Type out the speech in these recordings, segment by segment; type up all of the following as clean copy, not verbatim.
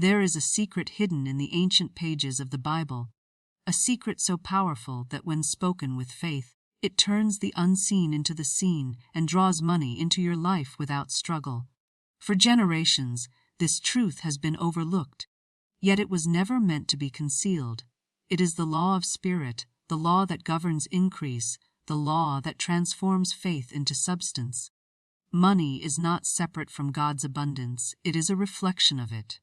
There is a secret hidden in the ancient pages of the Bible, a secret so powerful that when spoken with faith, it turns the unseen into the seen and draws money into your life without struggle. For generations, this truth has been overlooked, yet it was never meant to be concealed. It is the law of spirit, the law that governs increase, the law that transforms faith into substance. Money is not separate from God's abundance, it is a reflection of it.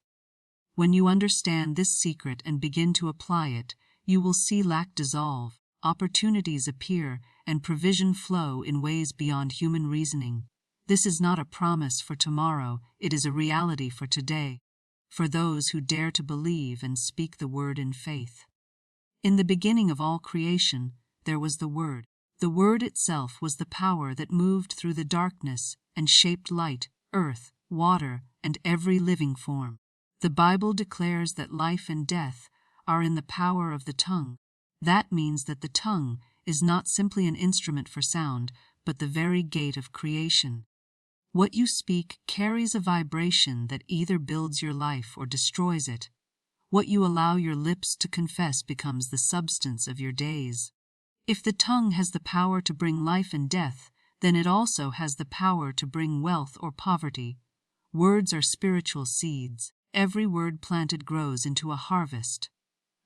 When you understand this secret and begin to apply it, you will see lack dissolve, opportunities appear, and provision flow in ways beyond human reasoning. This is not a promise for tomorrow, it is a reality for today, for those who dare to believe and speak the word in faith. In the beginning of all creation, there was the Word. The Word itself was the power that moved through the darkness and shaped light, earth, water, and every living form. The Bible declares that life and death are in the power of the tongue. That means that the tongue is not simply an instrument for sound, but the very gate of creation. What you speak carries a vibration that either builds your life or destroys it. What you allow your lips to confess becomes the substance of your days. If the tongue has the power to bring life and death, then it also has the power to bring wealth or poverty. Words are spiritual seeds. Every word planted grows into a harvest.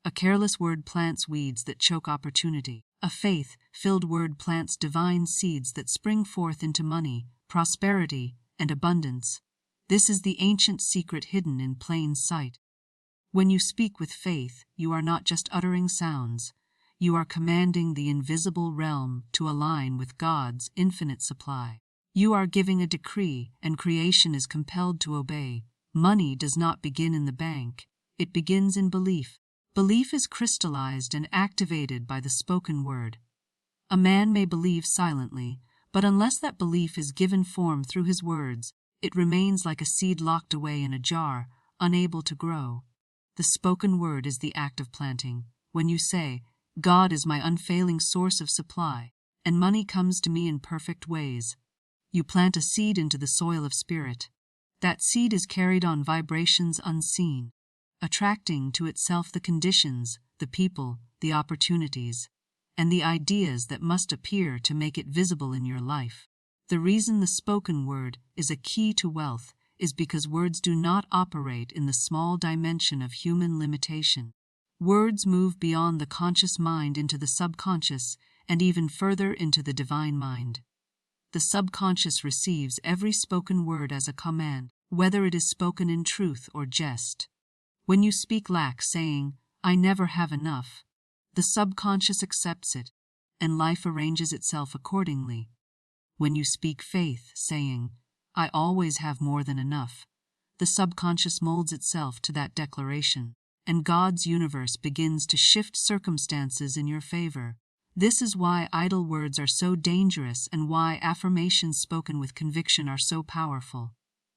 A careless word plants weeds that choke opportunity. A faith-filled word plants divine seeds that spring forth into money, prosperity, and abundance. This is the ancient secret hidden in plain sight. When you speak with faith, you are not just uttering sounds. You are commanding the invisible realm to align with God's infinite supply. You are giving a decree, and creation is compelled to obey. Money does not begin in the bank. It begins in belief. Belief is crystallized and activated by the spoken word. A man may believe silently, but unless that belief is given form through his words, it remains like a seed locked away in a jar, unable to grow. The spoken word is the act of planting. When you say, God is my unfailing source of supply, and money comes to me in perfect ways, you plant a seed into the soil of spirit. That seed is carried on vibrations unseen, attracting to itself the conditions, the people, the opportunities, and the ideas that must appear to make it visible in your life. The reason the spoken word is a key to wealth is because words do not operate in the small dimension of human limitation. Words move beyond the conscious mind into the subconscious and even further into the divine mind. The subconscious receives every spoken word as a command, whether it is spoken in truth or jest. When you speak lack, saying, I never have enough, the subconscious accepts it, and life arranges itself accordingly. When you speak faith, saying, I always have more than enough, the subconscious molds itself to that declaration, and God's universe begins to shift circumstances in your favor. This is why idle words are so dangerous and why affirmations spoken with conviction are so powerful.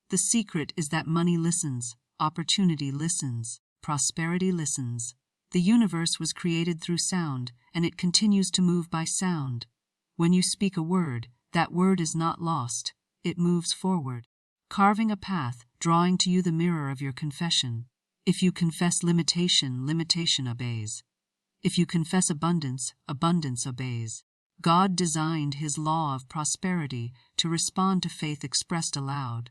The secret is that money listens, opportunity listens, prosperity listens. The universe was created through sound, and it continues to move by sound. When you speak a word, that word is not lost. It moves forward, carving a path, drawing to you the mirror of your confession. If you confess limitation, limitation obeys. If you confess abundance, abundance obeys. God designed His law of prosperity to respond to faith expressed aloud.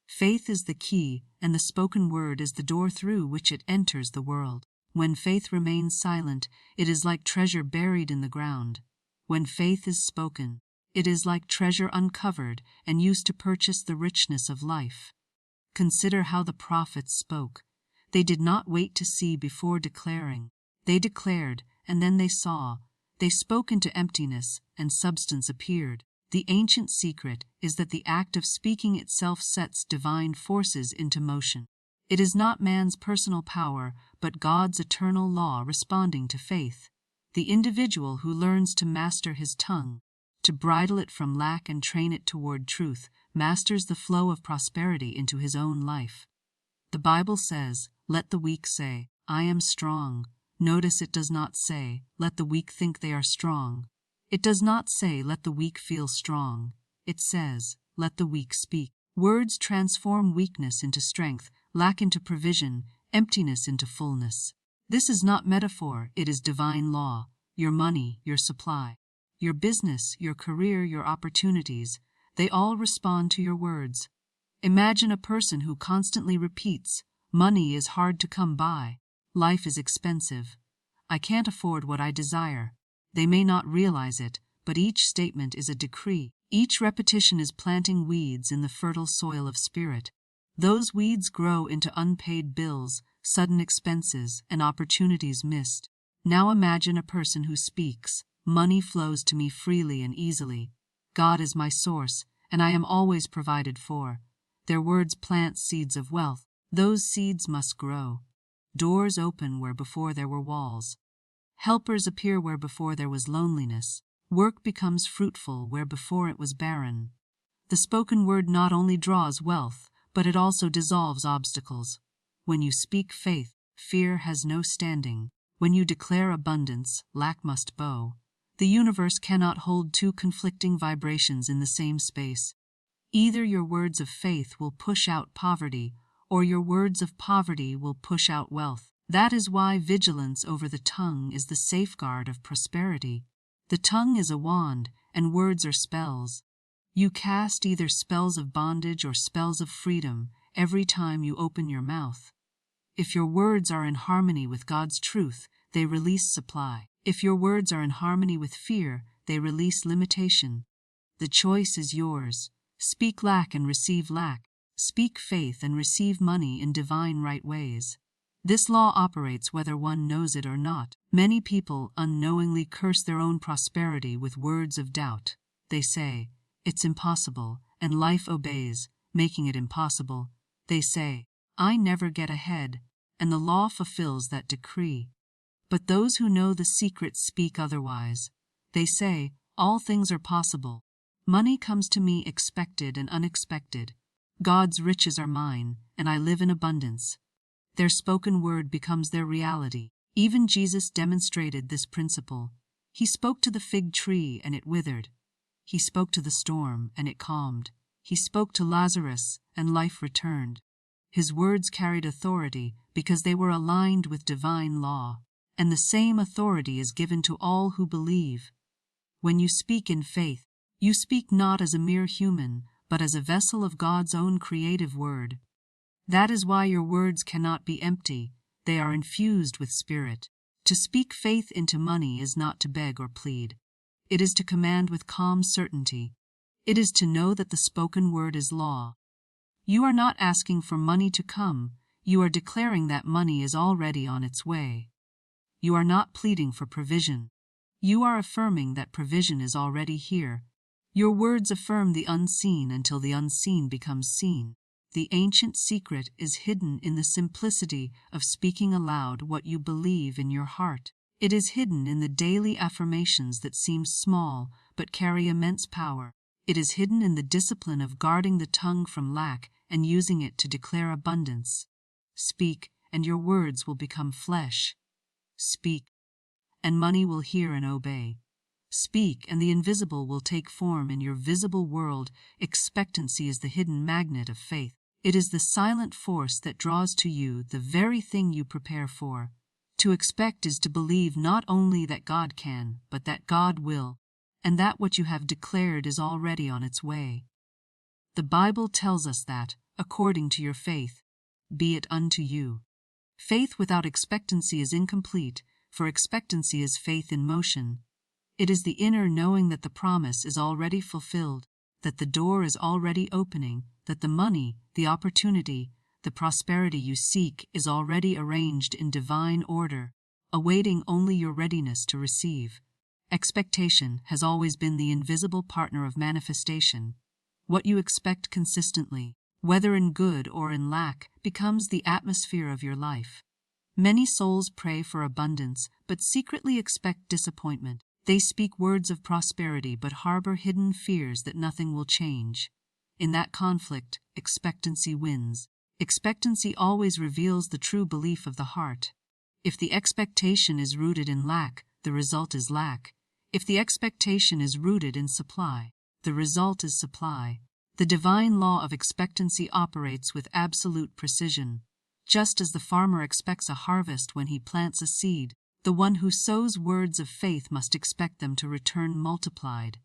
Faith is the key, and the spoken word is the door through which it enters the world. When faith remains silent, it is like treasure buried in the ground. When faith is spoken, it is like treasure uncovered and used to purchase the richness of life. Consider how the prophets spoke. They did not wait to see before declaring. They declared, and then they saw. They spoke into emptiness, and substance appeared. The ancient secret is that the act of speaking itself sets divine forces into motion. It is not man's personal power, but God's eternal law responding to faith. The individual who learns to master his tongue, to bridle it from lack and train it toward truth, masters the flow of prosperity into his own life. The Bible says, let the weak say, I am strong. Notice it does not say, let the weak think they are strong. It does not say, let the weak feel strong. It says, let the weak speak. Words transform weakness into strength, lack into provision, emptiness into fullness. This is not metaphor, it is divine law. Your money, your supply, your business, your career, your opportunities, they all respond to your words. Imagine a person who constantly repeats, "Money is hard to come by. Life is expensive. I can't afford what I desire." They may not realize it, but each statement is a decree. Each repetition is planting weeds in the fertile soil of spirit. Those weeds grow into unpaid bills, sudden expenses, and opportunities missed. Now imagine a person who speaks, "Money flows to me freely and easily. God is my source, and I am always provided for." Their words plant seeds of wealth. Those seeds must grow. Doors open where before there were walls. Helpers appear where before there was loneliness. Work becomes fruitful where before it was barren. The spoken word not only draws wealth, but it also dissolves obstacles. When you speak faith, fear has no standing. When you declare abundance, lack must bow. The universe cannot hold two conflicting vibrations in the same space. Either your words of faith will push out poverty, or your words of poverty will push out wealth. That is why vigilance over the tongue is the safeguard of prosperity. The tongue is a wand, and words are spells. You cast either spells of bondage or spells of freedom every time you open your mouth. If your words are in harmony with God's truth, they release supply. If your words are in harmony with fear, they release limitation. The choice is yours. Speak lack and receive lack. Speak faith and receive money in divine right ways. This law operates whether one knows it or not. Many people unknowingly curse their own prosperity with words of doubt. They say, "It's impossible," and life obeys, making it impossible. They say, "I never get ahead," and the law fulfills that decree. But those who know the secret speak otherwise. They say, "All things are possible. Money comes to me expected and unexpected. God's riches are mine, and I live in abundance." Their spoken word becomes their reality. Even Jesus demonstrated this principle. He spoke to the fig tree and it withered. He spoke to the storm and it calmed. He spoke to Lazarus and life returned. His words carried authority because they were aligned with divine law. And the same authority is given to all who believe. When you speak in faith, you speak not as a mere human, but as a vessel of God's own creative word. That is why your words cannot be empty, they are infused with spirit. To speak faith into money is not to beg or plead. It is to command with calm certainty. It is to know that the spoken word is law. You are not asking for money to come, you are declaring that money is already on its way. You are not pleading for provision. You are affirming that provision is already here. Your words affirm the unseen until the unseen becomes seen. The ancient secret is hidden in the simplicity of speaking aloud what you believe in your heart. It is hidden in the daily affirmations that seem small but carry immense power. It is hidden in the discipline of guarding the tongue from lack and using it to declare abundance. Speak, and your words will become flesh. Speak, and money will hear and obey. Speak, and the invisible will take form in your visible world. Expectancy is the hidden magnet of faith. It is the silent force that draws to you the very thing you prepare for. To expect is to believe not only that God can, but that God will, and that what you have declared is already on its way. The Bible tells us that, according to your faith, be it unto you. Faith without expectancy is incomplete, for expectancy is faith in motion. It is the inner knowing that the promise is already fulfilled, that the door is already opening, that the money, the opportunity, the prosperity you seek is already arranged in divine order, awaiting only your readiness to receive. Expectation has always been the invisible partner of manifestation. What you expect consistently, whether in good or in lack, becomes the atmosphere of your life. Many souls pray for abundance, but secretly expect disappointment. They speak words of prosperity, but harbor hidden fears that nothing will change. In that conflict, expectancy wins. Expectancy always reveals the true belief of the heart. If the expectation is rooted in lack, the result is lack. If the expectation is rooted in supply, the result is supply. The divine law of expectancy operates with absolute precision. Just as the farmer expects a harvest when he plants a seed, the one who sows words of faith must expect them to return multiplied.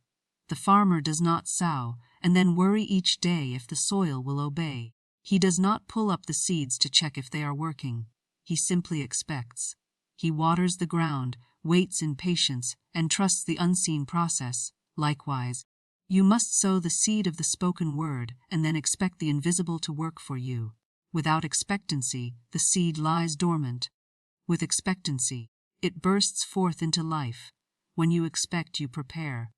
The farmer does not sow and then worry each day if the soil will obey. He does not pull up the seeds to check if they are working. He simply expects. He waters the ground, waits in patience, and trusts the unseen process. Likewise, you must sow the seed of the spoken word and then expect the invisible to work for you. Without expectancy, the seed lies dormant. With expectancy, it bursts forth into life. When you expect, you prepare.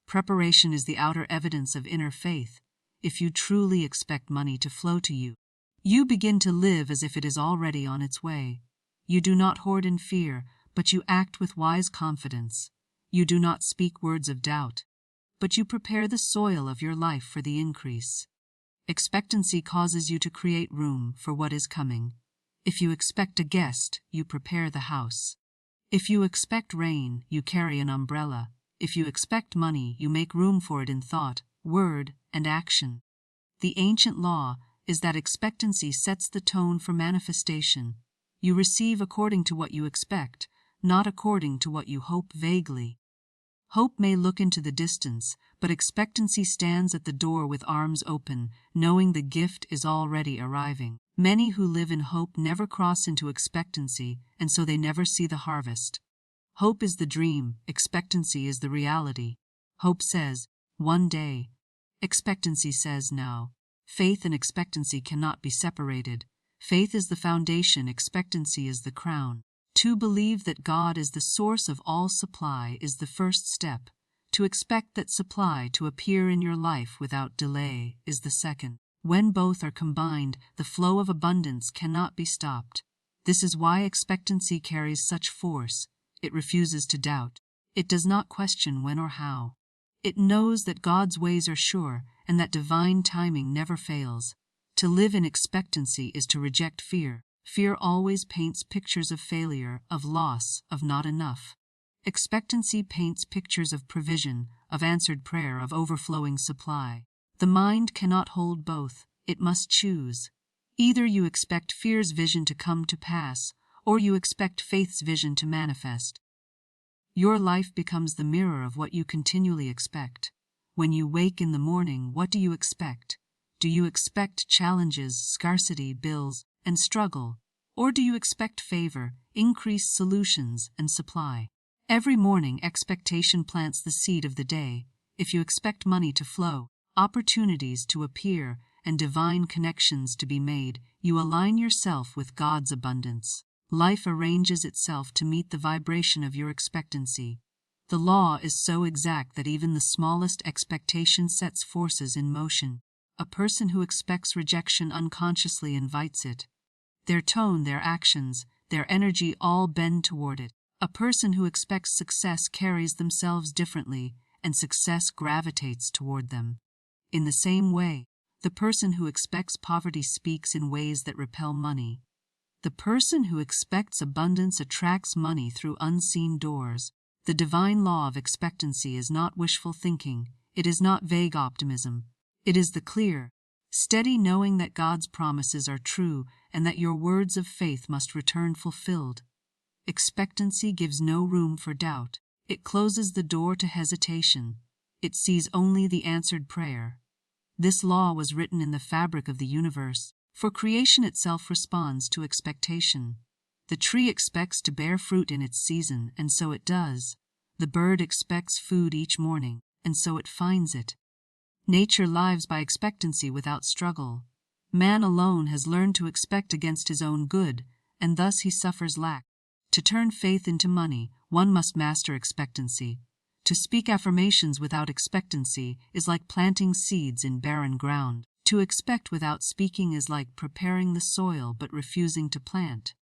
Preparation is the outer evidence of inner faith. If you truly expect money to flow to you, you begin to live as if it is already on its way. You do not hoard in fear, but you act with wise confidence. You do not speak words of doubt, but you prepare the soil of your life for the increase. Expectancy causes you to create room for what is coming. If you expect a guest, you prepare the house. If you expect rain, you carry an umbrella. If you expect money, you make room for it in thought, word, and action. The ancient law is that expectancy sets the tone for manifestation. You receive according to what you expect, not according to what you hope vaguely. Hope may look into the distance, but expectancy stands at the door with arms open, knowing the gift is already arriving. Many who live in hope never cross into expectancy, and so they never see the harvest. Hope is the dream, expectancy is the reality. Hope says, one day. Expectancy says now. Faith and expectancy cannot be separated. Faith is the foundation, expectancy is the crown. To believe that God is the source of all supply is the first step. To expect that supply to appear in your life without delay is the second. When both are combined, the flow of abundance cannot be stopped. This is why expectancy carries such force. It refuses to doubt. It does not question when or how. It knows that God's ways are sure and that divine timing never fails. To live in expectancy is to reject fear. Fear always paints pictures of failure, of loss, of not enough. Expectancy paints pictures of provision, of answered prayer, of overflowing supply. The mind cannot hold both. It must choose. Either you expect fear's vision to come to pass, or you expect faith's vision to manifest. Your life becomes the mirror of what you continually expect. When you wake in the morning, what do you expect? Do you expect challenges, scarcity, bills, and struggle? Or do you expect favor, increased solutions, and supply? Every morning, expectation plants the seed of the day. If you expect money to flow, opportunities to appear, and divine connections to be made, you align yourself with God's abundance. Life arranges itself to meet the vibration of your expectancy. The law is so exact that even the smallest expectation sets forces in motion. A person who expects rejection unconsciously invites it. Their tone, their actions, their energy all bend toward it. A person who expects success carries themselves differently, and success gravitates toward them. In the same way, the person who expects poverty speaks in ways that repel money. The person who expects abundance attracts money through unseen doors. The divine law of expectancy is not wishful thinking. It is not vague optimism. It is the clear, steady knowing that God's promises are true and that your words of faith must return fulfilled. Expectancy gives no room for doubt. It closes the door to hesitation. It sees only the answered prayer. This law was written in the fabric of the universe, for creation itself responds to expectation. The tree expects to bear fruit in its season, and so it does. The bird expects food each morning, and so it finds it. Nature lives by expectancy without struggle. Man alone has learned to expect against his own good, and thus he suffers lack. To turn faith into money, one must master expectancy. To speak affirmations without expectancy is like planting seeds in barren ground. To expect without speaking is like preparing the soil but refusing to plant.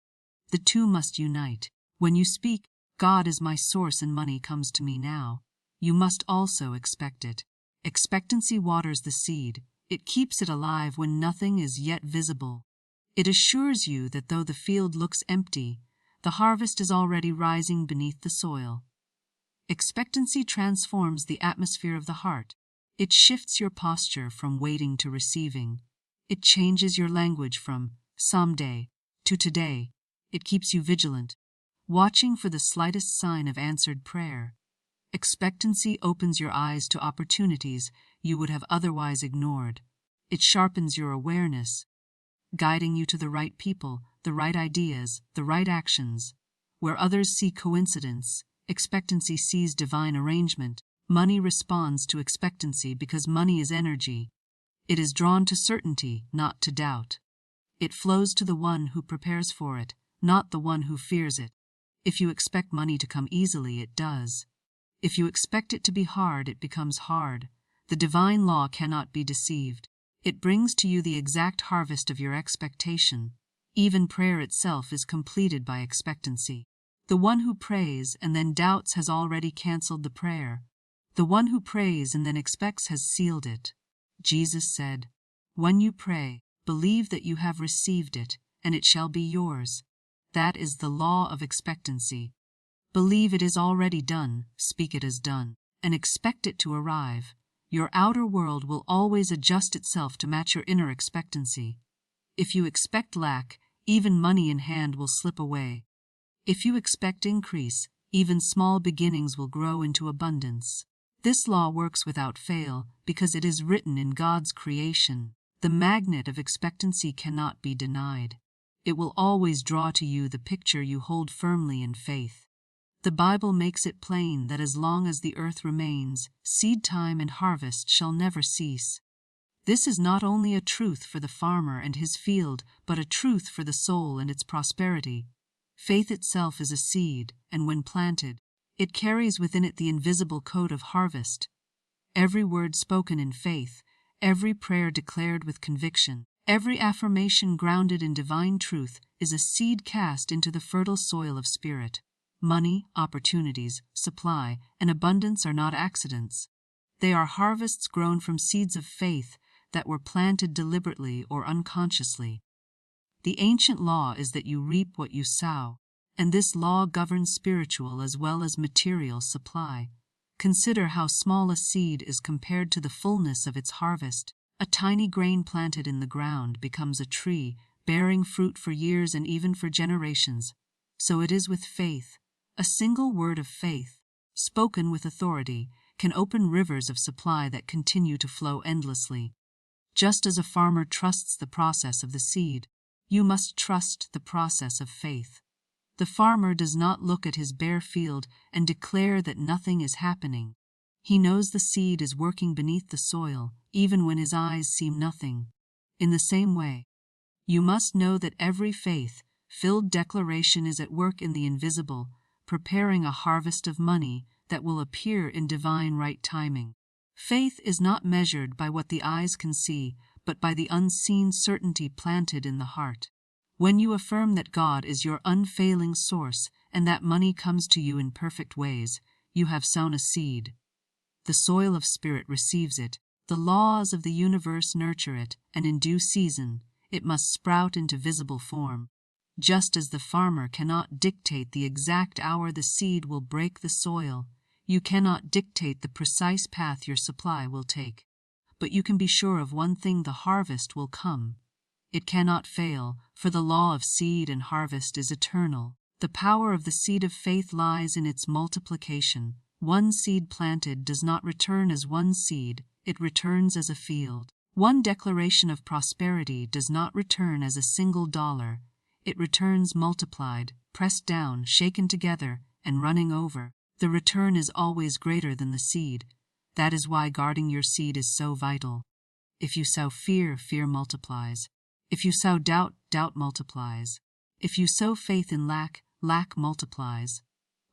The two must unite. When you speak, "God is my source and money comes to me now," you must also expect it. Expectancy waters the seed. It keeps it alive when nothing is yet visible. It assures you that though the field looks empty, the harvest is already rising beneath the soil. Expectancy transforms the atmosphere of the heart. It shifts your posture from waiting to receiving. It changes your language from someday to today. It keeps you vigilant, watching for the slightest sign of answered prayer. Expectancy opens your eyes to opportunities you would have otherwise ignored. It sharpens your awareness, guiding you to the right people, the right ideas, the right actions. Where others see coincidence, expectancy sees divine arrangement. Money responds to expectancy because money is energy. It is drawn to certainty, not to doubt. It flows to the one who prepares for it, not the one who fears it. If you expect money to come easily, it does. If you expect it to be hard, it becomes hard. The divine law cannot be deceived. It brings to you the exact harvest of your expectation. Even prayer itself is completed by expectancy. The one who prays and then doubts has already cancelled the prayer. The one who prays and then expects has sealed it. Jesus said, "When you pray, believe that you have received it, and it shall be yours." That is the law of expectancy. Believe it is already done, speak it as done, and expect it to arrive. Your outer world will always adjust itself to match your inner expectancy. If you expect lack, even money in hand will slip away. If you expect increase, even small beginnings will grow into abundance. This law works without fail because it is written in God's creation. The magnet of expectancy cannot be denied. It will always draw to you the picture you hold firmly in faith. The Bible makes it plain that as long as the earth remains, seed time and harvest shall never cease. This is not only a truth for the farmer and his field, but a truth for the soul and its prosperity. Faith itself is a seed, and when planted, it carries within it the invisible coat of harvest. Every word spoken in faith, every prayer declared with conviction, every affirmation grounded in divine truth is a seed cast into the fertile soil of spirit. Money, opportunities, supply, and abundance are not accidents. They are harvests grown from seeds of faith that were planted deliberately or unconsciously. The ancient law is that you reap what you sow, and this law governs spiritual as well as material supply. Consider how small a seed is compared to the fullness of its harvest. A tiny grain planted in the ground becomes a tree, bearing fruit for years and even for generations. So it is with faith. A single word of faith, spoken with authority, can open rivers of supply that continue to flow endlessly. Just as a farmer trusts the process of the seed, you must trust the process of faith. The farmer does not look at his bare field and declare that nothing is happening. He knows the seed is working beneath the soil, even when his eyes seem nothing. In the same way, you must know that every faith-filled declaration is at work in the invisible, preparing a harvest of money that will appear in divine right timing. Faith is not measured by what the eyes can see, but by the unseen certainty planted in the heart. When you affirm that God is your unfailing source and that money comes to you in perfect ways, you have sown a seed. The soil of spirit receives it, the laws of the universe nurture it, and in due season, it must sprout into visible form. Just as the farmer cannot dictate the exact hour the seed will break the soil, you cannot dictate the precise path your supply will take. But you can be sure of one thing: the harvest will come. It cannot fail, for the law of seed and harvest is eternal. The power of the seed of faith lies in its multiplication. One seed planted does not return as one seed, it returns as a field. One declaration of prosperity does not return as a single dollar, it returns multiplied, pressed down, shaken together, and running over. The return is always greater than the seed. That is why guarding your seed is so vital. If you sow fear, fear multiplies. If you sow doubt, doubt multiplies. If you sow faith in lack, lack multiplies.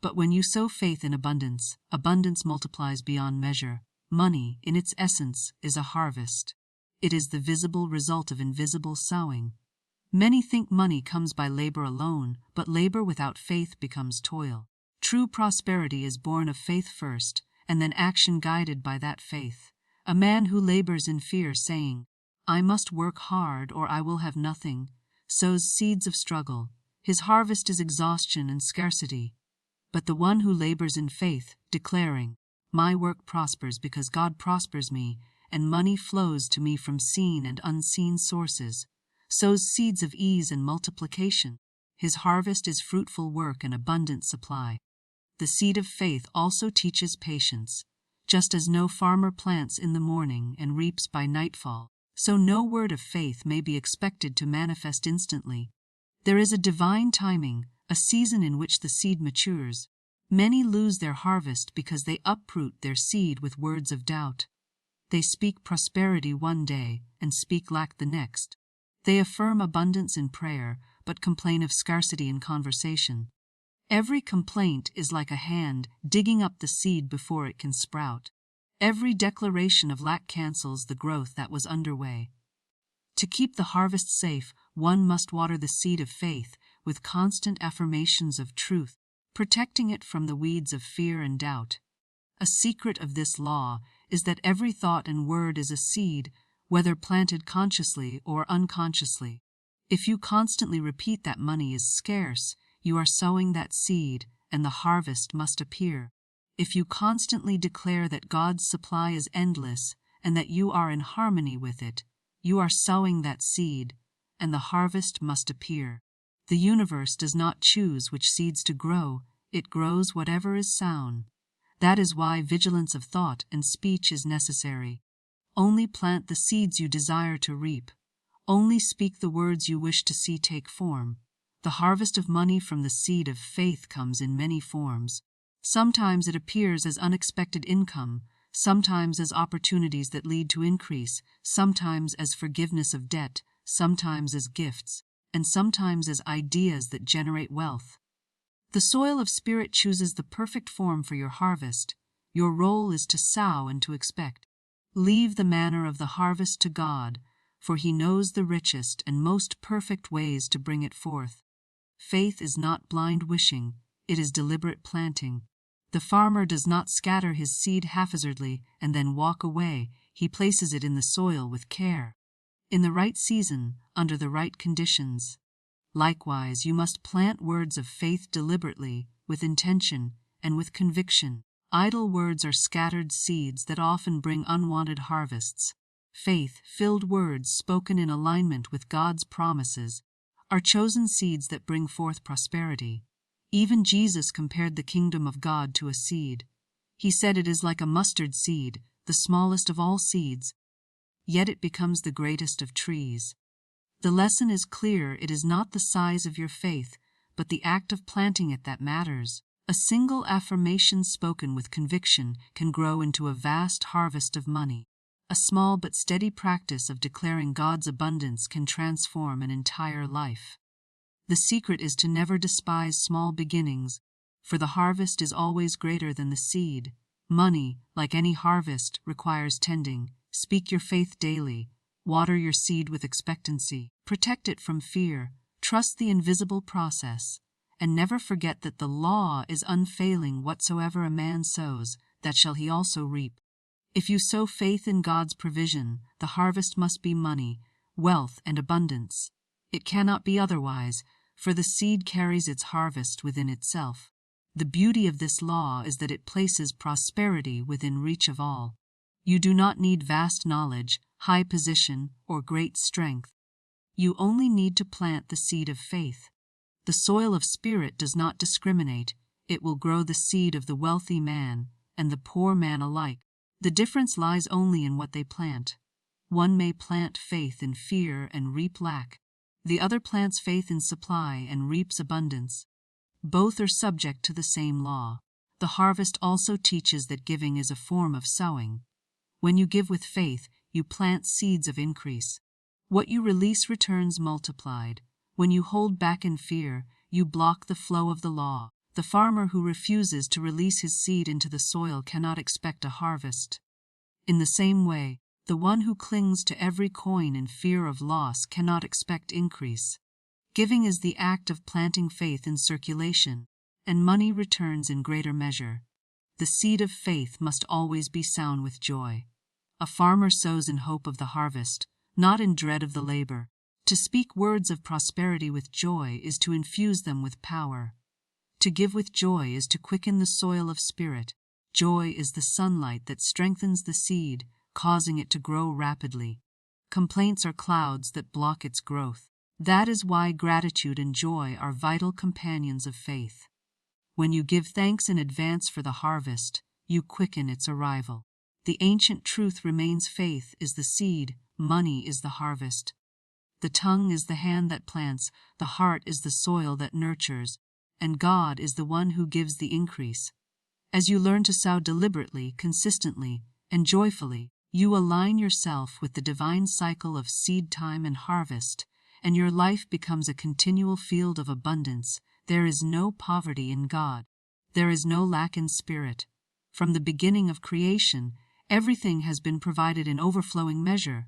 But when you sow faith in abundance, abundance multiplies beyond measure. Money, in its essence, is a harvest. It is the visible result of invisible sowing. Many think money comes by labor alone, but labor without faith becomes toil. True prosperity is born of faith first, and then action guided by that faith. A man who labors in fear, saying, "I must work hard or I will have nothing," sows seeds of struggle. His harvest is exhaustion and scarcity. But the one who labors in faith, declaring, "My work prospers because God prospers me, and money flows to me from seen and unseen sources," sows seeds of ease and multiplication. His harvest is fruitful work and abundant supply. The seed of faith also teaches patience. Just as no farmer plants in the morning and reaps by nightfall, so no word of faith may be expected to manifest instantly. There is a divine timing, a season in which the seed matures. Many lose their harvest because they uproot their seed with words of doubt. They speak prosperity one day and speak lack the next. They affirm abundance in prayer, but complain of scarcity in conversation. Every complaint is like a hand digging up the seed before it can sprout. Every declaration of lack cancels the growth that was underway. To keep the harvest safe, one must water the seed of faith with constant affirmations of truth, protecting it from the weeds of fear and doubt. A secret of this law is that every thought and word is a seed, whether planted consciously or unconsciously. If you constantly repeat that money is scarce, you are sowing that seed, and the harvest must appear. If you constantly declare that God's supply is endless and that you are in harmony with it, you are sowing that seed, and the harvest must appear. The universe does not choose which seeds to grow, it grows whatever is sown. That is why vigilance of thought and speech is necessary. Only plant the seeds you desire to reap. Only speak the words you wish to see take form. The harvest of money from the seed of faith comes in many forms. Sometimes it appears as unexpected income, sometimes as opportunities that lead to increase, sometimes as forgiveness of debt, sometimes as gifts, and sometimes as ideas that generate wealth. The soil of spirit chooses the perfect form for your harvest. Your role is to sow and to expect. Leave the manner of the harvest to God, for He knows the richest and most perfect ways to bring it forth. Faith is not blind wishing, it is deliberate planting. The farmer does not scatter his seed haphazardly and then walk away, he places it in the soil with care. In the right season, under the right conditions. Likewise, you must plant words of faith deliberately, with intention, and with conviction. Idle words are scattered seeds that often bring unwanted harvests. Faith-filled words spoken in alignment with God's promises are chosen seeds that bring forth prosperity. Even Jesus compared the kingdom of God to a seed. He said it is like a mustard seed, the smallest of all seeds, yet it becomes the greatest of trees. The lesson is clear, it is not the size of your faith, but the act of planting it that matters. A single affirmation spoken with conviction can grow into a vast harvest of money. A small but steady practice of declaring God's abundance can transform an entire life. The secret is to never despise small beginnings, for the harvest is always greater than the seed. Money, like any harvest, requires tending. Speak your faith daily. Water your seed with expectancy. Protect it from fear. Trust the invisible process. And never forget that the law is unfailing. Whatsoever a man sows, that shall he also reap. If you sow faith in God's provision, the harvest must be money, wealth, and abundance. It cannot be otherwise, for the seed carries its harvest within itself. The beauty of this law is that it places prosperity within reach of all. You do not need vast knowledge, high position, or great strength. You only need to plant the seed of faith. The soil of spirit does not discriminate. It will grow the seed of the wealthy man and the poor man alike. The difference lies only in what they plant. One may plant faith in fear and reap lack. The other plants faith in supply and reaps abundance. Both are subject to the same law. The harvest also teaches that giving is a form of sowing. When you give with faith, you plant seeds of increase. What you release returns multiplied. When you hold back in fear, you block the flow of the law. The farmer who refuses to release his seed into the soil cannot expect a harvest. In the same way, the one who clings to every coin in fear of loss cannot expect increase. Giving is the act of planting faith in circulation, and money returns in greater measure. The seed of faith must always be sown with joy. A farmer sows in hope of the harvest, not in dread of the labor. To speak words of prosperity with joy is to infuse them with power. To give with joy is to quicken the soil of spirit. Joy is the sunlight that strengthens the seed, causing it to grow rapidly. Complaints are clouds that block its growth. That is why gratitude and joy are vital companions of faith. When you give thanks in advance for the harvest, you quicken its arrival. The ancient truth remains: faith is the seed, money is the harvest. The tongue is the hand that plants, the heart is the soil that nurtures, and God is the one who gives the increase. As you learn to sow deliberately, consistently, and joyfully, you align yourself with the divine cycle of seed time and harvest, and your life becomes a continual field of abundance. There is no poverty in God. There is no lack in spirit. From the beginning of creation, everything has been provided in overflowing measure.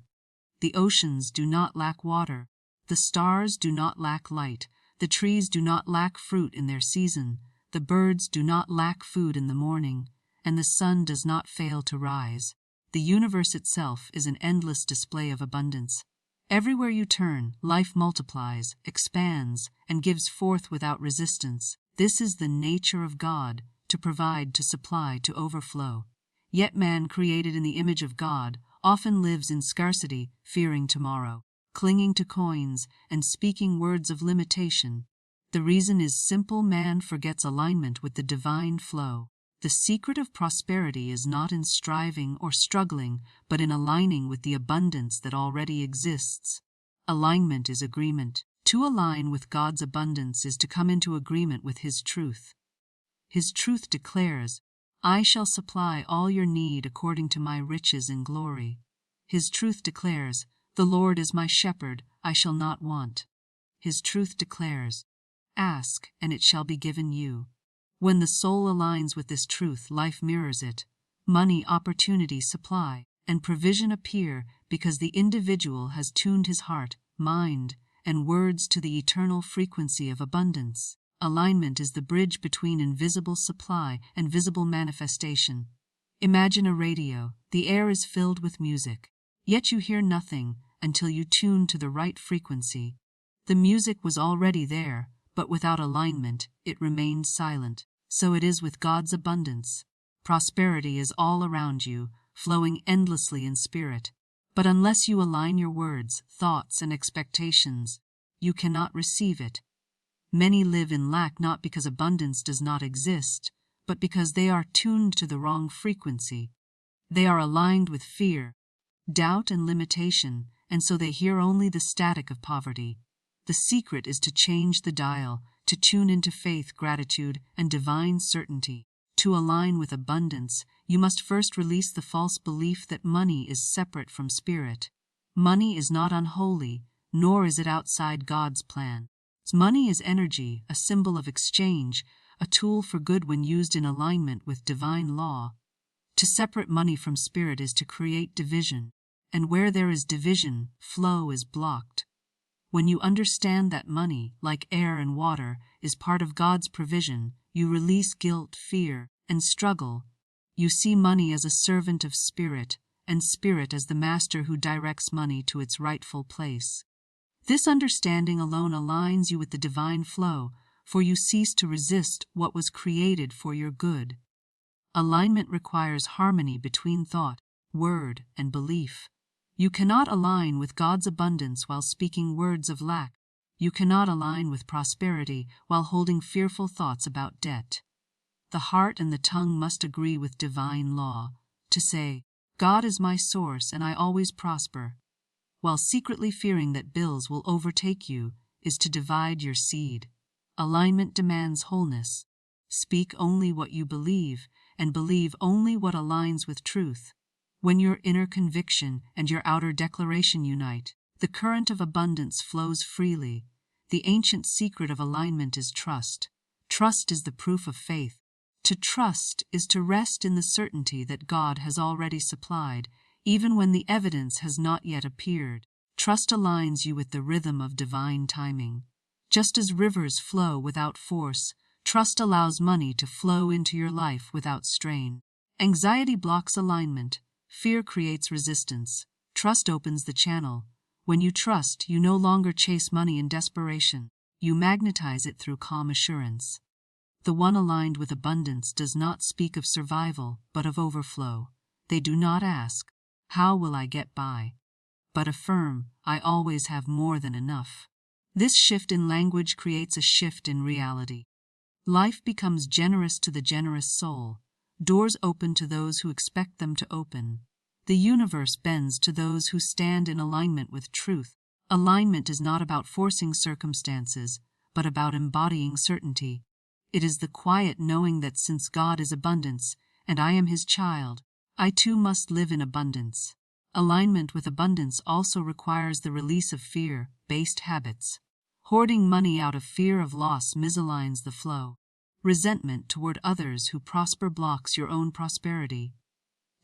The oceans do not lack water. The stars do not lack light. The trees do not lack fruit in their season. The birds do not lack food in the morning, and the sun does not fail to rise. The universe itself is an endless display of abundance. Everywhere you turn, life multiplies, expands, and gives forth without resistance. This is the nature of God, to provide, to supply, to overflow. Yet man, created in the image of God, often lives in scarcity, fearing tomorrow, clinging to coins, and speaking words of limitation. The reason is simple: man forgets alignment with the divine flow. The secret of prosperity is not in striving or struggling, but in aligning with the abundance that already exists. Alignment is agreement. To align with God's abundance is to come into agreement with His truth. His truth declares, "I shall supply all your need according to my riches in glory." His truth declares, "The Lord is my shepherd, I shall not want." His truth declares, "Ask, and it shall be given you." When the soul aligns with this truth, life mirrors it. Money, opportunity, supply, and provision appear because the individual has tuned his heart, mind, and words to the eternal frequency of abundance. Alignment is the bridge between invisible supply and visible manifestation. Imagine a radio. The air is filled with music, yet you hear nothing until you tune to the right frequency. The music was already there, but without alignment, it remained silent. So it is with God's abundance. Prosperity is all around you, flowing endlessly in spirit. But unless you align your words, thoughts, and expectations, you cannot receive it. Many live in lack not because abundance does not exist, but because they are tuned to the wrong frequency. They are aligned with fear, doubt, and limitation, and so they hear only the static of poverty. The secret is to change the dial, to tune into faith, gratitude, and divine certainty. To align with abundance, you must first release the false belief that money is separate from spirit. Money is not unholy, nor is it outside God's plan. Money is energy, a symbol of exchange, a tool for good when used in alignment with divine law. To separate money from spirit is to create division, and where there is division, flow is blocked. When you understand that money, like air and water, is part of God's provision, you release guilt, fear, and struggle. You see money as a servant of spirit, and spirit as the master who directs money to its rightful place. This understanding alone aligns you with the divine flow, for you cease to resist what was created for your good. Alignment requires harmony between thought, word, and belief. You cannot align with God's abundance while speaking words of lack. You cannot align with prosperity while holding fearful thoughts about debt. The heart and the tongue must agree with divine law. To say, "God is my source and I always prosper," while secretly fearing that bills will overtake you, is to divide your seed. Alignment demands wholeness. Speak only what you believe, and believe only what aligns with truth. When your inner conviction and your outer declaration unite, the current of abundance flows freely. The ancient secret of alignment is trust. Trust is the proof of faith. To trust is to rest in the certainty that God has already supplied, even when the evidence has not yet appeared. Trust aligns you with the rhythm of divine timing. Just as rivers flow without force, trust allows money to flow into your life without strain. Anxiety blocks alignment. Fear creates resistance. Trust opens the channel. When you trust, you no longer chase money in desperation. You magnetize it through calm assurance. The one aligned with abundance does not speak of survival, but of overflow. They do not ask, "How will I get by?" but affirm, I always have more than enough. This shift in language creates a shift in reality. Life becomes generous to the generous soul. Doors open to those who expect them to open. The universe bends to those who stand in alignment with truth. Alignment is not about forcing circumstances, but about embodying certainty. It is the quiet knowing that since God is abundance, and I am His child, I too must live in abundance. Alignment with abundance also requires the release of fear-based habits. Hoarding money out of fear of loss misaligns the flow. Resentment toward others who prosper blocks your own prosperity.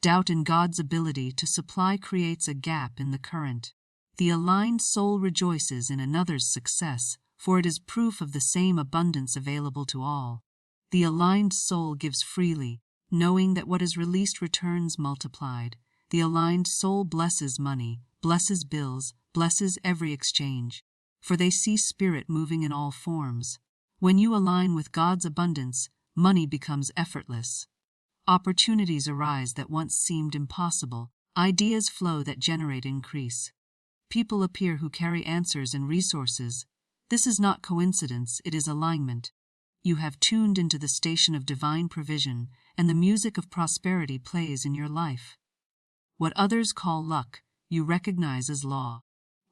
Doubt in God's ability to supply creates a gap in the current. The aligned soul rejoices in another's success, for it is proof of the same abundance available to all. The aligned soul gives freely, knowing that what is released returns multiplied. The aligned soul blesses money, blesses bills, blesses every exchange, for they see spirit moving in all forms. When you align with God's abundance, money becomes effortless. Opportunities arise that once seemed impossible. Ideas flow that generate increase. People appear who carry answers and resources. This is not coincidence, it is alignment. You have tuned into the station of divine provision, and the music of prosperity plays in your life. What others call luck, you recognize as law.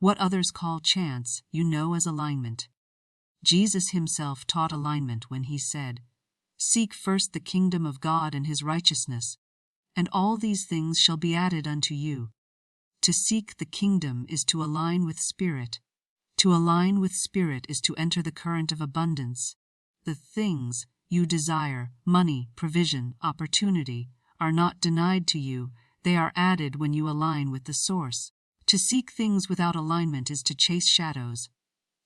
What others call chance, you know as alignment. Jesus Himself taught alignment when He said, "Seek first the kingdom of God and His righteousness, and all these things shall be added unto you." To seek the kingdom is to align with spirit. To align with spirit is to enter the current of abundance. The things you desire, money, provision, opportunity, are not denied to you, they are added when you align with the source. To seek things without alignment is to chase shadows.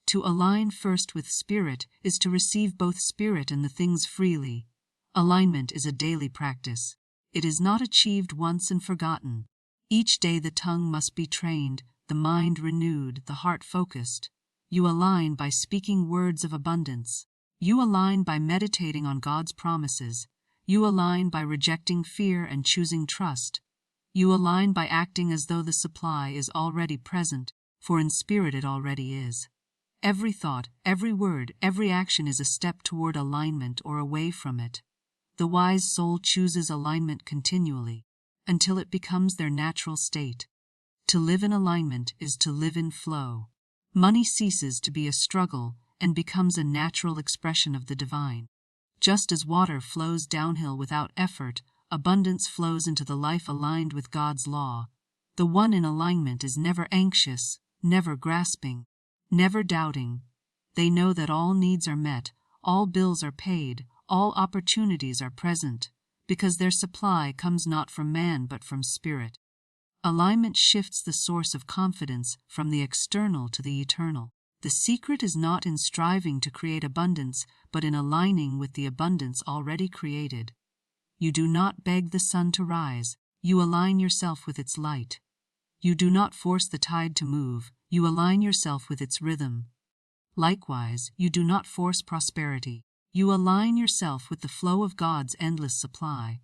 To align first with spirit is to receive both spirit and the things freely. Alignment is a daily practice. It is not achieved once and forgotten. Each day the tongue must be trained, the mind renewed, the heart focused. You align by speaking words of abundance. You align by meditating on God's promises. You align by rejecting fear and choosing trust. You align by acting as though the supply is already present, for in spirit it already is. Every thought, every word, every action is a step toward alignment or away from it. The wise soul chooses alignment continually, until it becomes their natural state. To live in alignment is to live in flow. Money ceases to be a struggle and becomes a natural expression of the divine. Just as water flows downhill without effort, abundance flows into the life aligned with God's law. The one in alignment is never anxious, never grasping, never doubting. They know that all needs are met, all bills are paid, all opportunities are present, because their supply comes not from man but from spirit. Alignment shifts the source of confidence from the external to the eternal. The secret is not in striving to create abundance, but in aligning with the abundance already created. You do not beg the sun to rise, you align yourself with its light. You do not force the tide to move, you align yourself with its rhythm. Likewise, you do not force prosperity, you align yourself with the flow of God's endless supply.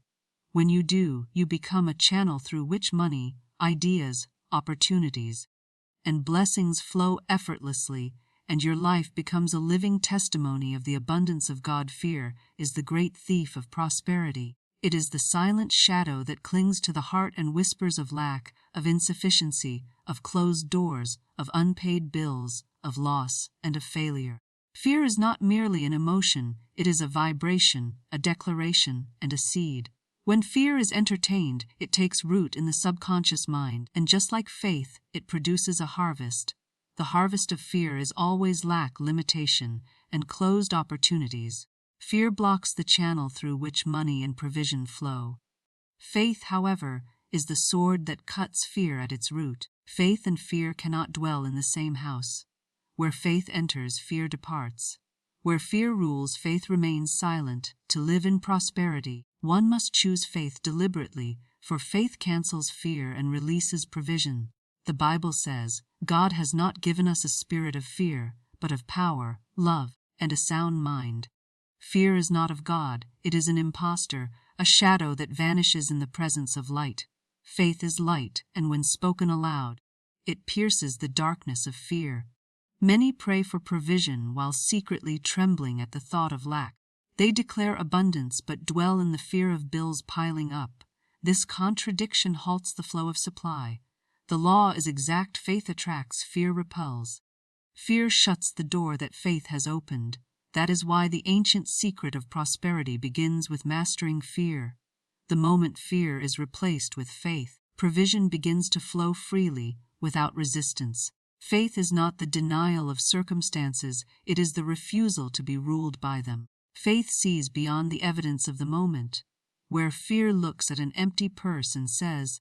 When you do, you become a channel through which money, ideas, opportunities, and blessings flow effortlessly, and your life becomes a living testimony of the abundance of God. Fear is the great thief of prosperity. It is the silent shadow that clings to the heart and whispers of lack, of insufficiency, of closed doors, of unpaid bills, of loss, and of failure. Fear is not merely an emotion, it is a vibration, a declaration, and a seed. When fear is entertained, it takes root in the subconscious mind, and just like faith, it produces a harvest. The harvest of fear is always lack, limitation, and closed opportunities. Fear blocks the channel through which money and provision flow. Faith, however, is the sword that cuts fear at its root. Faith and fear cannot dwell in the same house. Where faith enters, fear departs. Where fear rules, faith remains silent. To live in prosperity, one must choose faith deliberately, for faith cancels fear and releases provision. The Bible says, God has not given us a spirit of fear, but of power, love, and a sound mind. Fear is not of God, it is an impostor, a shadow that vanishes in the presence of light. Faith is light, and when spoken aloud, It pierces the darkness of fear. Many pray for provision while secretly trembling at the thought of lack. They declare abundance but dwell in the fear of bills piling up. This contradiction halts the flow of supply. The law is exact: faith attracts, fear repels. Fear shuts the door that faith has opened. That is why the ancient secret of prosperity begins with mastering fear. The moment fear is replaced with faith, provision begins to flow freely, without resistance. Faith is not the denial of circumstances, it is the refusal to be ruled by them. Faith sees beyond the evidence of the moment. Where fear looks at an empty purse and says,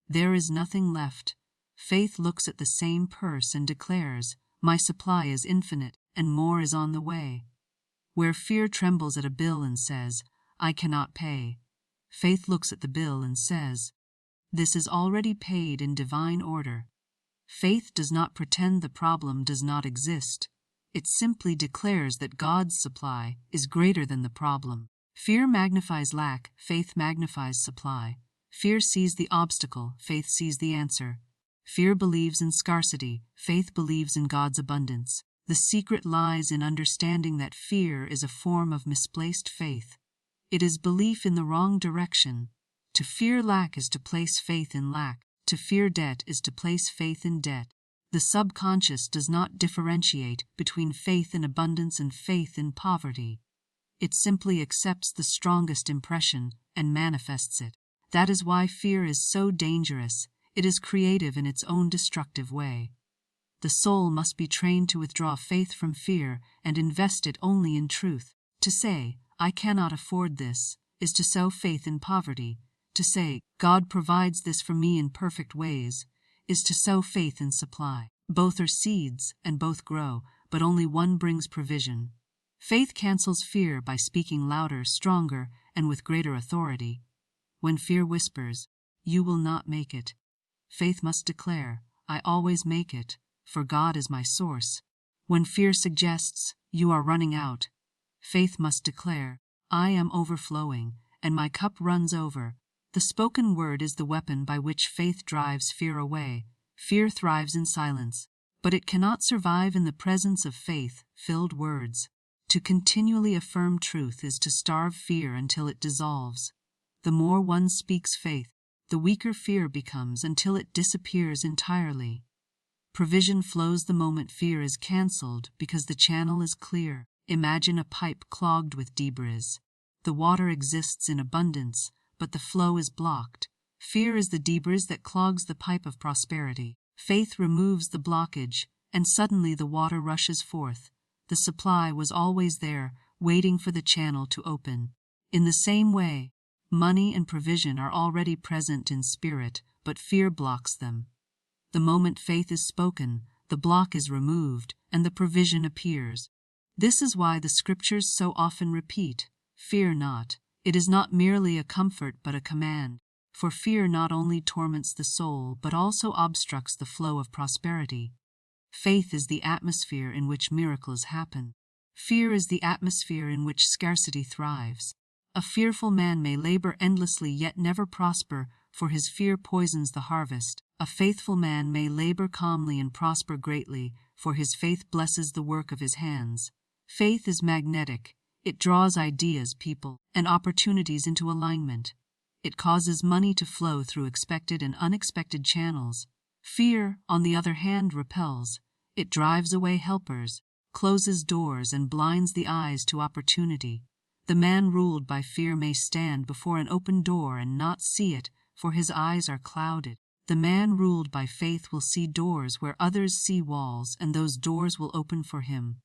"There is nothing left," faith looks at the same purse and declares, "My supply is infinite, and more is on the way." Where fear trembles at a bill and says, "I cannot pay," faith looks at the bill and says, "This is already paid in divine order." Faith does not pretend the problem does not exist. It simply declares that God's supply is greater than the problem. Fear magnifies lack, faith magnifies supply. Fear sees the obstacle, faith sees the answer. Fear believes in scarcity, faith believes in God's abundance. The secret lies in understanding that fear is a form of misplaced faith. It is belief in the wrong direction. To fear lack is to place faith in lack. To fear debt is to place faith in debt. The subconscious does not differentiate between faith in abundance and faith in poverty. It simply accepts the strongest impression and manifests it. That is why fear is so dangerous. It is creative in its own destructive way. The soul must be trained to withdraw faith from fear and invest it only in truth. To say, "I cannot afford this," is to sow faith in poverty. To say, "God provides this for me in perfect ways," is to sow faith in supply. Both are seeds, and both grow, but only one brings provision. Faith cancels fear by speaking louder, stronger, and with greater authority. When fear whispers, "You will not make it," faith must declare, "I always make it, for God is my source." When fear suggests, "You are running out," faith must declare, "I am overflowing, and my cup runs over." The spoken word is the weapon by which faith drives fear away. Fear thrives in silence, but it cannot survive in the presence of faith-filled words. To continually affirm truth is to starve fear until it dissolves. The more one speaks faith, the weaker fear becomes until it disappears entirely. Provision flows the moment fear is cancelled because the channel is clear. Imagine a pipe clogged with debris. The water exists in abundance, but the flow is blocked. Fear is the debris that clogs the pipe of prosperity. Faith removes the blockage, and suddenly the water rushes forth. The supply was always there, waiting for the channel to open. In the same way, money and provision are already present in spirit, but fear blocks them. The moment faith is spoken, the block is removed, and the provision appears. This is why the scriptures so often repeat, "Fear not." It is not merely a comfort but a command, for fear not only torments the soul but also obstructs the flow of prosperity. Faith is the atmosphere in which miracles happen. Fear is the atmosphere in which scarcity thrives. A fearful man may labor endlessly yet never prosper, for his fear poisons the harvest. A faithful man may labor calmly and prosper greatly, for his faith blesses the work of his hands. Faith is magnetic. It draws ideas, people, and opportunities into alignment. It causes money to flow through expected and unexpected channels. Fear, on the other hand, repels. It drives away helpers, closes doors, and blinds the eyes to opportunity. The man ruled by fear may stand before an open door and not see it, for his eyes are clouded. The man ruled by faith will see doors where others see walls, and those doors will open for him.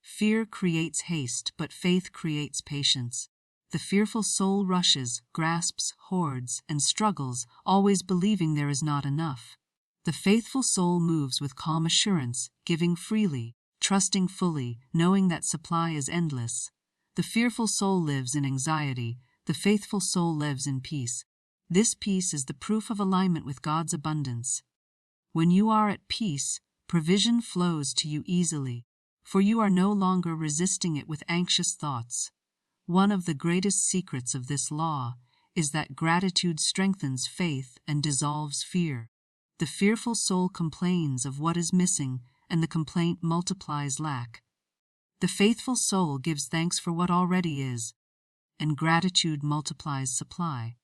Fear creates haste, but faith creates patience. The fearful soul rushes, grasps, hoards, and struggles, always believing there is not enough. The faithful soul moves with calm assurance, giving freely, trusting fully, knowing that supply is endless. The fearful soul lives in anxiety, the faithful soul lives in peace. This peace is the proof of alignment with God's abundance. When you are at peace, provision flows to you easily, for you are no longer resisting it with anxious thoughts. One of the greatest secrets of this law is that gratitude strengthens faith and dissolves fear. The fearful soul complains of what is missing, and the complaint multiplies lack. The faithful soul gives thanks for what already is, and gratitude multiplies supply.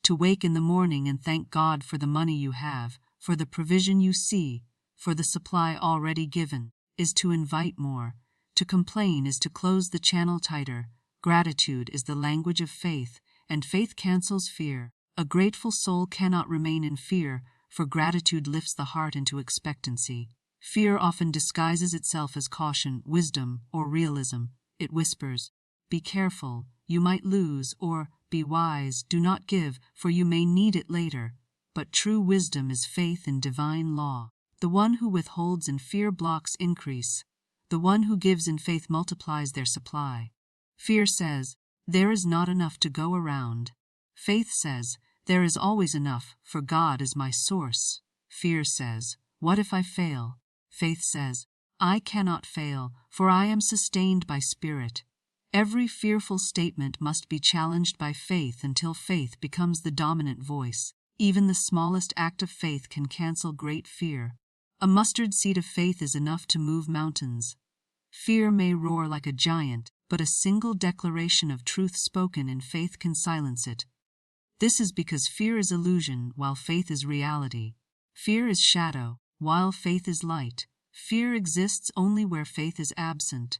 To wake in the morning and thank God for the money you have, for the provision you see, for the supply already given, is to invite more. To complain is to close the channel tighter. Gratitude is the language of faith, and faith cancels fear. A grateful soul cannot remain in fear, for gratitude lifts the heart into expectancy. Fear often disguises itself as caution, wisdom, or realism. It whispers, "Be careful, you might lose," or "Be wise, do not give, for you may need it later." But true wisdom is faith in divine law. The one who withholds in fear blocks increase. The one who gives in faith multiplies their supply. Fear says, "There is not enough to go around." Faith says, "There is always enough, for God is my source." Fear says, "What if I fail?" Faith says, "I cannot fail, for I am sustained by Spirit." Every fearful statement must be challenged by faith until faith becomes the dominant voice. Even the smallest act of faith can cancel great fear. A mustard seed of faith is enough to move mountains. Fear may roar like a giant, but a single declaration of truth spoken in faith can silence it. This is because fear is illusion, while faith is reality. Fear is shadow, while faith is light. Fear exists only where faith is absent.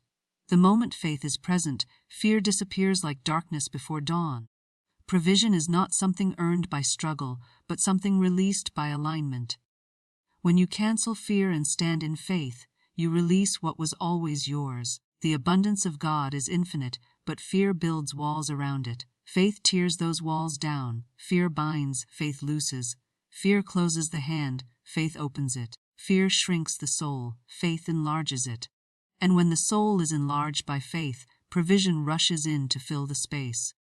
The moment faith is present, fear disappears like darkness before dawn. Provision is not something earned by struggle, but something released by alignment. When you cancel fear and stand in faith, you release what was always yours. The abundance of God is infinite, but fear builds walls around it. Faith tears those walls down. Fear binds, faith looses. Fear closes the hand, faith opens it. Fear shrinks the soul, faith enlarges it. And when the soul is enlarged by faith, provision rushes in to fill the space.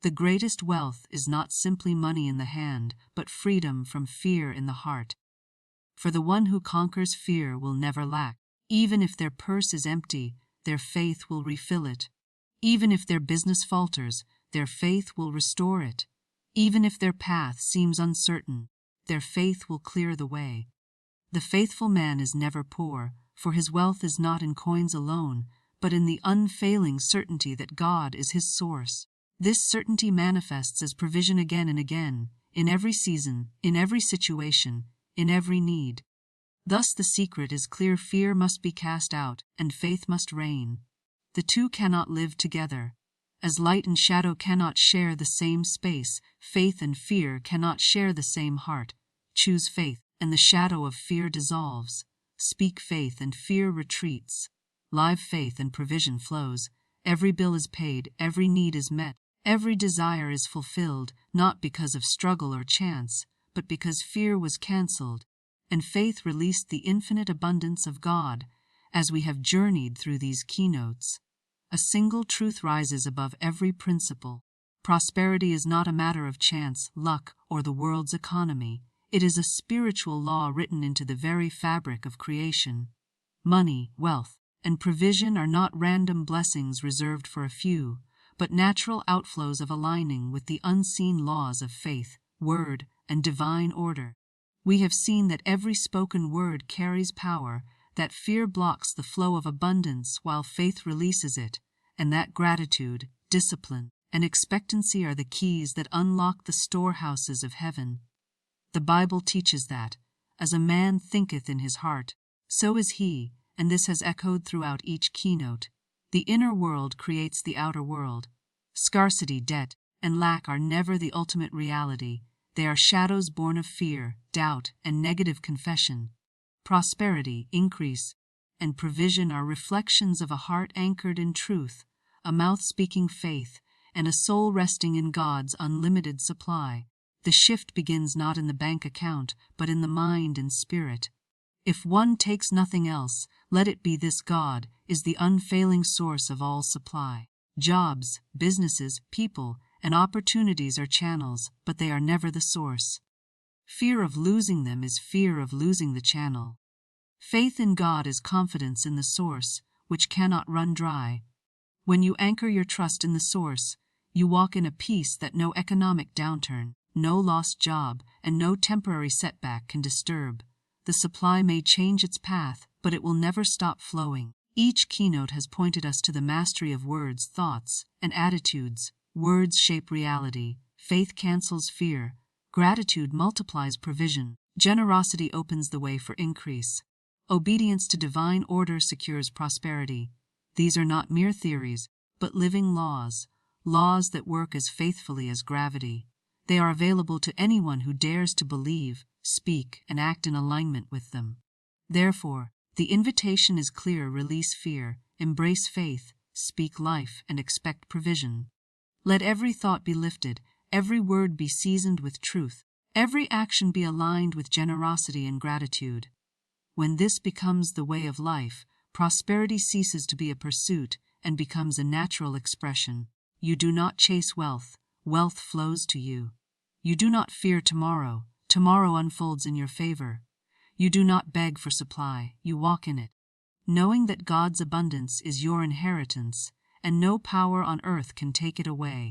The greatest wealth is not simply money in the hand, but freedom from fear in the heart. For the one who conquers fear will never lack. Even if their purse is empty, their faith will refill it. Even if their business falters, their faith will restore it. Even if their path seems uncertain, their faith will clear the way. The faithful man is never poor, for his wealth is not in coins alone, but in the unfailing certainty that God is his source. This certainty manifests as provision again and again, in every season, in every situation, in every need. Thus the secret is clear: fear must be cast out, and faith must reign. The two cannot live together. As light and shadow cannot share the same space, faith and fear cannot share the same heart. Choose faith, and the shadow of fear dissolves. Speak faith, and fear retreats. Live faith, and provision flows. Every bill is paid, every need is met, every desire is fulfilled, not because of struggle or chance, but because fear was cancelled, and faith released the infinite abundance of God. As we have journeyed through these keynotes, a single truth rises above every principle. Prosperity is not a matter of chance, luck, or the world's economy. It is a spiritual law written into the very fabric of creation. Money, wealth, and provision are not random blessings reserved for a few, but natural outflows of aligning with the unseen laws of faith, word, and divine order. We have seen that every spoken word carries power, that fear blocks the flow of abundance while faith releases it, and that gratitude, discipline, and expectancy are the keys that unlock the storehouses of heaven. The Bible teaches that, as a man thinketh in his heart, so is he, and this has echoed throughout each keynote. The inner world creates the outer world. Scarcity, debt, and lack are never the ultimate reality. They are shadows born of fear, doubt, and negative confession. Prosperity, increase, and provision are reflections of a heart anchored in truth, a mouth speaking faith, and a soul resting in God's unlimited supply. The shift begins not in the bank account, but in the mind and spirit. If one takes nothing else, let it be this: God is the unfailing source of all supply. Jobs, businesses, people, and opportunities are channels, but they are never the source. Fear of losing them is fear of losing the channel. Faith in God is confidence in the source, which cannot run dry. When you anchor your trust in the source, you walk in a peace that no economic downturn, No lost job and no temporary setback can disturb. The supply may change its path, but it will never stop flowing. Each keynote has pointed us to the mastery of words, thoughts, and attitudes. Words shape reality. Faith cancels fear. Gratitude multiplies provision. Generosity opens the way for increase. Obedience to divine order secures prosperity. These are not mere theories, but living laws, laws that work as faithfully as gravity. They are available to anyone who dares to believe, speak, and act in alignment with them. Therefore, the invitation is clear: release fear, embrace faith, speak life, and expect provision. Let every thought be lifted, every word be seasoned with truth, every action be aligned with generosity and gratitude. When this becomes the way of life, prosperity ceases to be a pursuit and becomes a natural expression. You do not chase wealth, wealth flows to you. You do not fear tomorrow, tomorrow unfolds in your favor. You do not beg for supply, you walk in it, knowing that God's abundance is your inheritance, and no power on earth can take it away.